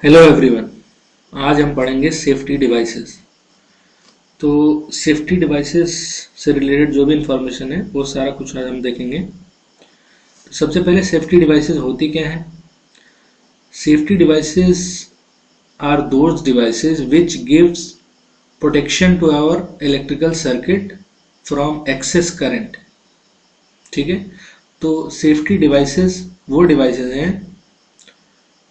Hello everyone. आज हम पढ़ेंगे सेफ्टी डिवाइसेस। तो सेफ्टी डिवाइसेस से रिलेटेड जो भी इंफॉर्मेशन है वो सारा कुछ आज हम देखेंगे। तो सबसे पहले सेफ्टी डिवाइसेस होती क्या है। Safety devices are those devices which gives protection to our electrical circuit from excess current. ठीक है, तो सेफ्टी डिवाइसेस वो डिवाइसेस हैं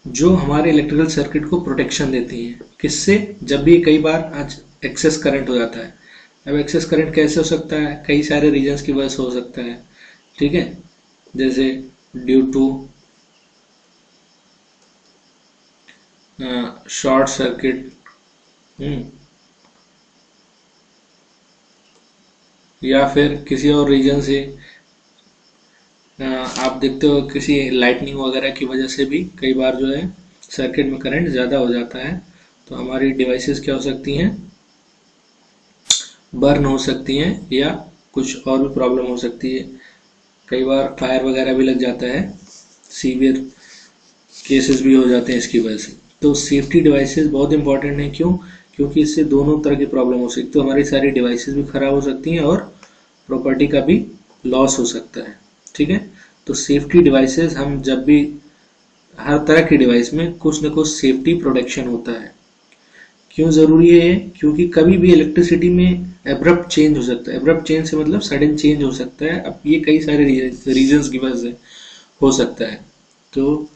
जो हमारे इलेक्ट्रिकल सर्किट को प्रोटेक्शन देती हैं। किससे? जब भी कई बार आज एक्सेस करंट हो जाता है। अब एक्सेस करंट कैसे हो सकता है? कई सारे रीजंस की वजह से हो सकता है। ठीक है, जैसे ड्यू टू शॉर्ट सर्किट, या फिर किसी और रीजन से आप देखते हो किसी लाइटनिंग वगैरह की वजह से भी कई बार जो है सर्किट में करंट ज़्यादा हो जाता है। तो हमारी डिवाइसेस क्या हो सकती हैं? बर्न हो सकती हैं या कुछ और भी प्रॉब्लम हो सकती है। कई बार फायर वगैरह भी लग जाता है, सीवियर केसेस भी हो जाते हैं इसकी वजह से। तो सेफ्टी डिवाइसेस बहुत इंपॉर्टेंट है। क्यों? क्योंकि इससे दोनों तरह की प्रॉब्लम हो सकती है। तो हमारी सारी डिवाइसेस भी खराब हो सकती हैं और प्रॉपर्टी का भी लॉस हो सकता है। ठीक है, तो सेफ्टी डिवाइसेस हम जब भी हर तरह की डिवाइस में कुछ न कुछ सेफ्टी प्रोटेक्शन होता है। क्यों जरूरी है ये? क्योंकि कभी भी इलेक्ट्रिसिटी में एब्रप्ट चेंज हो सकता है। एब्रप्ट चेंज से मतलब सडन चेंज हो सकता है। अब ये कई सारे रीजंस की वजह से हो सकता है, तो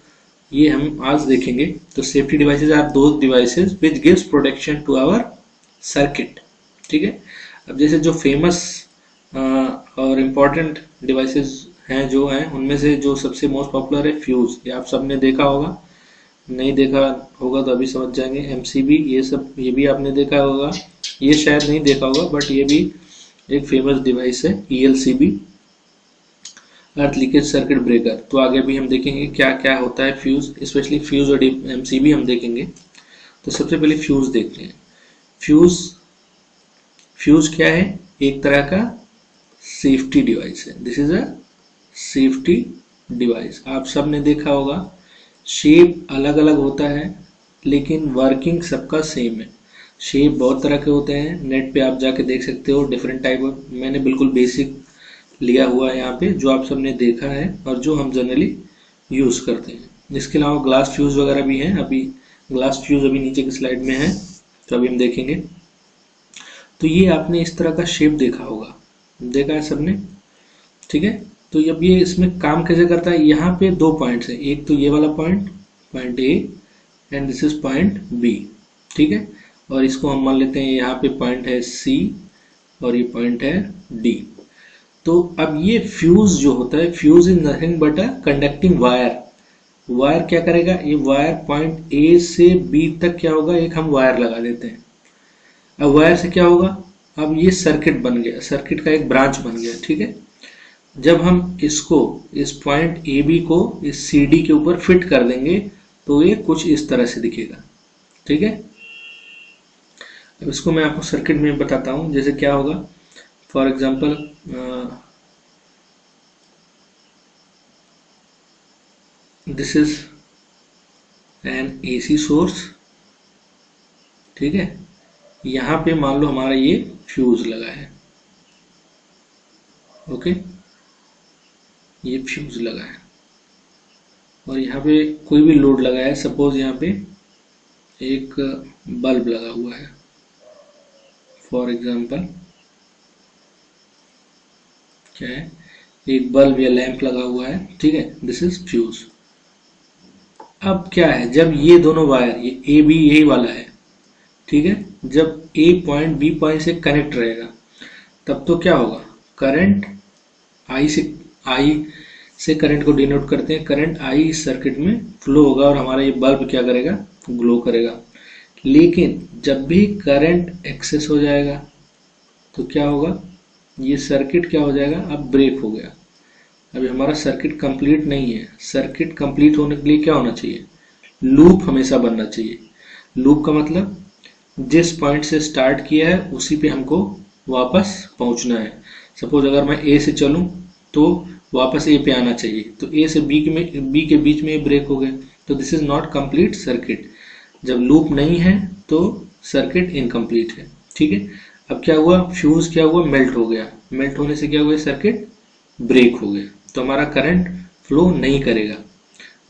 ये हम आज देखेंगे। तो safety devices are those devices which gives protection to our circuit. ठीक है, अब जैसे जो फेमस और इम्पोर्टेंट डिवाइसेस हैं जो हैं, उनमें से जो सबसे मोस्ट पॉपुलर है फ्यूज। ये आप सबने देखा होगा, नहीं देखा होगा तो अभी समझ जाएंगे। एमसीबी, ये सब ये भी आपने देखा होगा। ये शायद नहीं देखा होगा बट ये भी एक फेमस डिवाइस है। ईएलसीबी, अर्थ लीकेज सर्किट ब्रेकर। तो आगे भी हम देखेंगे क्या क्या होता है फ्यूज, स्पेशली फ्यूज और एमसीबी हम देखेंगे। तो सबसे पहले फ्यूज देखते हैं। फ्यूज फ्यूज क्या है? एक तरह का सेफ्टी डिवाइस है। This is a safety device. आप सब ने देखा होगा, शेप अलग अलग होता है लेकिन वर्किंग सबका सेम है। शेप बहुत तरह के होते हैं, नेट पे आप जाके देख सकते हो डिफरेंट टाइप ऑफ। मैंने बिल्कुल बेसिक लिया हुआ है यहाँ पे, जो आप सबने देखा है और जो हम जनरली यूज करते हैं। इसके अलावा ग्लास फ्यूज वगैरह भी हैं। अभी ग्लास फ्यूज अभी नीचे की स्लाइड में है, तो अभी हम देखेंगे। तो ये आपने इस तरह का शेप देखा होगा, देखा है सबने। ठीक है, तो अब ये इसमें काम कैसे करता है? यहाँ पे दो पॉइंट्स है, एक तो ये वाला point, point A, and this is point B. ठीक है, और इसको हम मान लेते हैं यहाँ पे पॉइंट है सी और ये पॉइंट है डी। तो अब ये फ्यूज जो होता है, fuse is nothing but a conducting wire. Wire क्या करेगा? ये वायर पॉइंट ए से बी तक क्या होगा, एक हम वायर लगा देते हैं। अब वायर से क्या होगा? अब ये सर्किट बन गया, सर्किट का एक ब्रांच बन गया। ठीक है, जब हम इसको, इस पॉइंट ए बी को इस सी डी के ऊपर फिट कर देंगे तो ये कुछ इस तरह से दिखेगा। ठीक है, अब इसको मैं आपको सर्किट में बताता हूं। जैसे क्या होगा, for example this is an AC source. ठीक है, यहां पे मान लो हमारा ये फ्यूज लगा है। ओके, ये फ्यूज लगा है और यहाँ पे कोई भी लोड लगा है। सपोज यहाँ पे एक बल्ब लगा हुआ है, फॉर एग्जांपल क्या है, एक बल्ब या लैंप लगा हुआ है। ठीक है, दिस इज फ्यूज। अब क्या है, जब ये दोनों वायर, ये ए बी यही वाला है। ठीक है, जब ए पॉइंट बी पॉइंट से कनेक्ट रहेगा तब तो क्या होगा, करंट आई से करंट को डिनोट करते हैं। करंट आई इस सर्किट में फ्लो होगा और हमारा ये बल्ब क्या करेगा, ग्लो करेगा। लेकिन जब भी करंट एक्सेस हो जाएगा तो क्या होगा, ये सर्किट क्या हो जाएगा, अब ब्रेक हो गया। अभी हमारा सर्किट कंप्लीट नहीं है। सर्किट कंप्लीट होने के लिए क्या होना चाहिए, लूप हमेशा बनना चाहिए। लूप का मतलब जिस पॉइंट से स्टार्ट किया है उसी पे हमको वापस पहुंचना है। सपोज अगर मैं ए से चलूं तो वापस ए पे आना चाहिए, तो ए से बी के बीच में ब्रेक हो गए, तो this is not complete circuit. जब लूप नहीं है तो सर्किट इनकम्प्लीट है। ठीक है, अब क्या हुआ, फ्यूज क्या हुआ, मेल्ट हो गया, मेल्ट होने से क्या हुआ, सर्किट ब्रेक हो गया, तो हमारा करंट फ्लो नहीं करेगा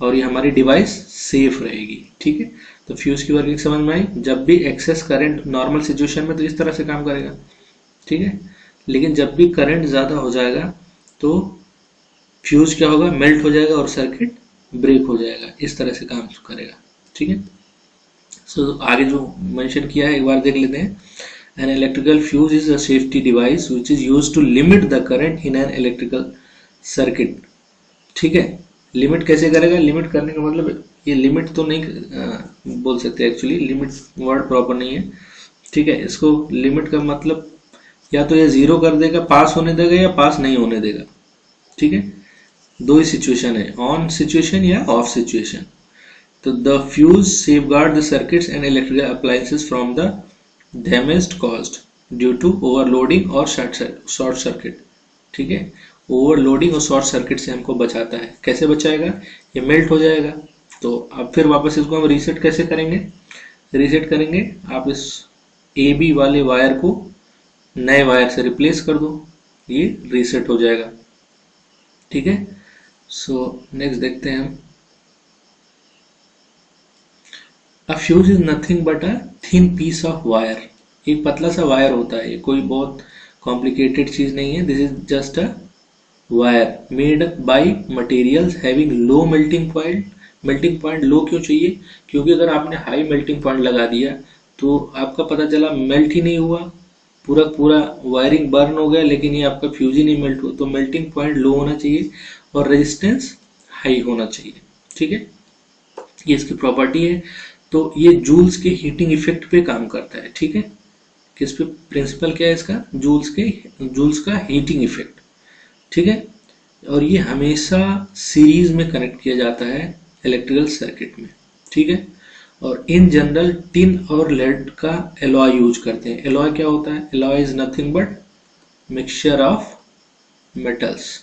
और ये हमारी डिवाइस सेफ रहेगी। ठीक है, तो फ्यूज की वर्किंग समझ में आई। जब भी एक्सेस करंट नॉर्मल सिचुएशन में तो इस तरह से काम करेगा, ठीक है, लेकिन जब भी करंट ज़्यादा हो जाएगा तो फ्यूज क्या होगा, मेल्ट हो जाएगा और सर्किट ब्रेक हो जाएगा, इस तरह से काम करेगा। ठीक है, सो आगे जो मेंशन किया है एक बार देख लेते हैं। An electrical fuse is a safety device which is used to limit the current in an electrical circuit। ठीक है, लिमिट कैसे करेगा, लिमिट करने का मतलब ये लिमिट तो नहीं बोल सकते, एक्चुअली लिमिट वर्ड प्रॉपर नहीं है। ठीक है, इसको लिमिट का मतलब या तो ये जीरो कर देगा, पास होने देगा, या पास नहीं होने देगा। ठीक है, दो ही सिचुएशन है, ऑन सिचुएशन या ऑफ सिचुएशन। तो the fuse safeguard the circuits and electrical appliances from the damage caused due to overloading और शॉर्ट सर्किट। ठीक है, ओवरलोडिंग और शॉर्ट सर्किट से हमको बचाता है। कैसे बचाएगा, ये मेल्ट हो जाएगा तो अब फिर वापस इसको हम रीसेट कैसे करेंगे, रीसेट करेंगे आप इस ए बी वाले वायर को नए वायर से रिप्लेस कर दो, ये रीसेट हो जाएगा। ठीक है, सो नेक्स्ट देखते हैं हम। A fuse is nothing but a thin piece of wire. एक पतला सा वायर होता है, कोई बहुत कॉम्प्लिकेटेड चीज नहीं है, this is just a wire made by materials having low melting point. Melting point low क्यों चाहिए, क्योंकि अगर आपने हाई मेल्टिंग पॉइंट लगा दिया तो आपका पता चला मेल्ट ही नहीं हुआ, पूरा पूरा वायरिंग बर्न हो गया, लेकिन ये आपका फ्यूज ही नहीं मेल्ट हुआ। तो मेल्टिंग पॉइंट लो होना चाहिए और रेजिस्टेंस हाई होना चाहिए। ठीक है, ये इसकी प्रॉपर्टी है। तो ये जूल्स के हीटिंग इफेक्ट पे काम करता है। ठीक है, किस पे प्रिंसिपल क्या है इसका, जूल्स का हीटिंग इफेक्ट। ठीक है, और ये हमेशा सीरीज में कनेक्ट किया जाता है इलेक्ट्रिकल सर्किट में। ठीक है, और इन जनरल टिन और लेड का एलॉय यूज करते हैं। एलॉय क्या होता है, alloy is nothing but mixture of metals.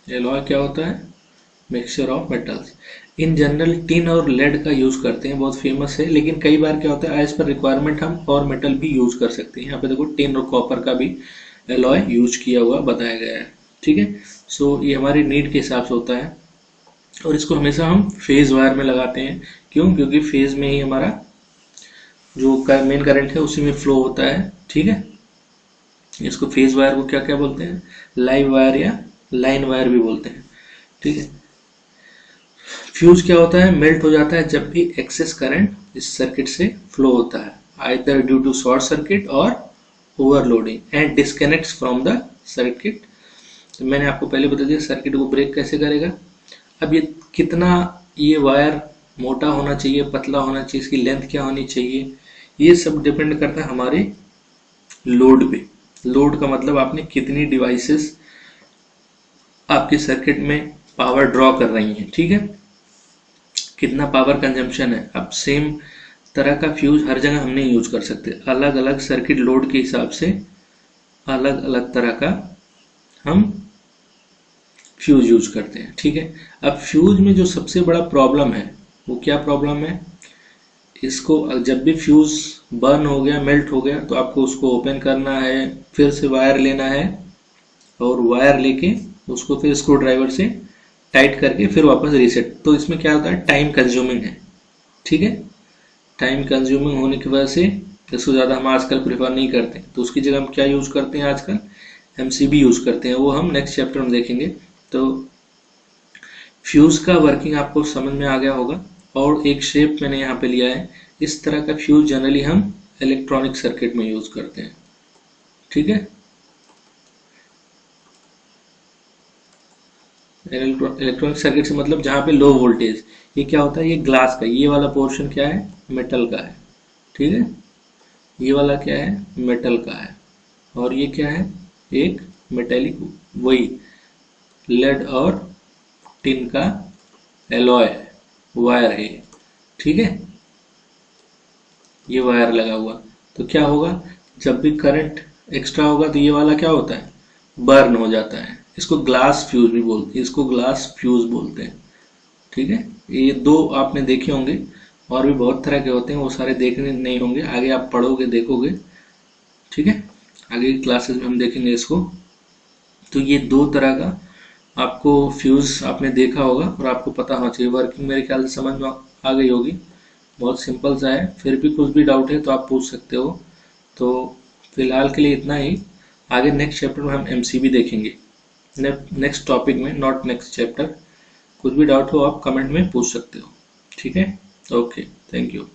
Alloy क्या होता है, mixture of metals. In general tin और लेड का यूज करते हैं, बहुत फेमस है, लेकिन कई बार क्या होता है एज पर रिक्वायरमेंट हम और मेटल भी यूज कर सकते हैं। यहाँ पे देखो टिन और कॉपर का भी एलॉय यूज किया हुआ बताया गया है। ठीक है, सो ये हमारी नीड के हिसाब से होता है और इसको हमेशा हम फेज वायर में लगाते हैं। क्यों, क्योंकि फेज में ही हमारा जो मेन करंट है उसी में फ्लो होता है। ठीक है, इसको फेज वायर को क्या क्या बोलते हैं, लाइव वायर या लाइन वायर भी बोलते हैं। ठीक है, फ्यूज क्या होता है, मेल्ट हो जाता है जब भी एक्सेस करंट इस सर्किट से फ्लो होता है, either due to short circuit or overloading and disconnects from the circuit. तो मैंने आपको पहले बता दिया सर्किट को ब्रेक कैसे करेगा। अब ये कितना, ये वायर मोटा होना चाहिए, पतला होना चाहिए, इसकी लेंथ क्या होनी चाहिए, ये सब डिपेंड करता है हमारे लोड पे। लोड का मतलब आपने कितनी डिवाइसेस आपके सर्किट में पावर ड्रॉ कर रही हैं। ठीक है, कितना पावर कंजम्पशन है। अब सेम तरह का फ्यूज हर जगह हम नहीं यूज कर सकते, अलग अलग सर्किट लोड के हिसाब से अलग अलग तरह का हम फ्यूज यूज करते हैं। ठीक है, अब फ्यूज में जो सबसे बड़ा प्रॉब्लम है वो क्या प्रॉब्लम है, इसको जब भी फ्यूज बर्न हो गया, मेल्ट हो गया, तो आपको उसको ओपन करना है, फिर से वायर लेना है और वायर लेके उसको फिर स्क्रू ड्राइवर से टाइट करके फिर वापस रीसेट। तो इसमें क्या होता है, टाइम कंज्यूमिंग है। ठीक है, टाइम कंज्यूमिंग होने की वजह से इसको ज़्यादा हम आजकल प्रेफर नहीं करते, तो उसकी जगह हम क्या यूज़ करते हैं आजकल, एमसीबी यूज़ करते हैं, वो हम नेक्स्ट चैप्टर में देखेंगे। तो फ्यूज का वर्किंग आपको समझ में आ गया होगा। और एक शेप मैंने यहाँ पे लिया है, इस तरह का फ्यूज जनरली हम इलेक्ट्रॉनिक सर्किट में यूज करते हैं। ठीक है, इलेक्ट्रॉनिक सर्किट से मतलब जहाँ पे लो वोल्टेज, ये क्या होता है, ये ग्लास का ये वाला पोर्शन क्या है, मेटल का है। ठीक है, ये वाला क्या है, मेटल का है, और ये क्या है, एक मेटेलिक वही लेड और टिन का एलॉय है, वायर है। ठीक है, ये वायर लगा हुआ, तो क्या होगा, जब भी करंट एक्स्ट्रा होगा तो ये वाला क्या होता है, बर्न हो जाता है। इसको ग्लास फ्यूज भी बोलते हैं, इसको ग्लास फ्यूज बोलते हैं। ठीक है, ये दो आपने देखे होंगे, और भी बहुत तरह के होते हैं, वो सारे देखने नहीं होंगे, आगे आप पढ़ोगे देखोगे। ठीक है, आगे की क्लासेस में हम देखेंगे इसको। तो ये दो तरह का आपको फ्यूज आपने देखा होगा और आपको पता होना चाहिए। वर्किंग मेरे ख्याल से समझ में आ गई होगी, बहुत सिंपल सा है। फिर भी कुछ भी डाउट है तो आप पूछ सकते हो। तो फिलहाल के लिए इतना ही, आगे नेक्स्ट चैप्टर में हम एमसीबी देखेंगे, नेक्स्ट टॉपिक में, नॉट नेक्स्ट चैप्टर। कुछ भी डाउट हो आप कमेंट में पूछ सकते हो। ठीक है, ओके, थैंक यू।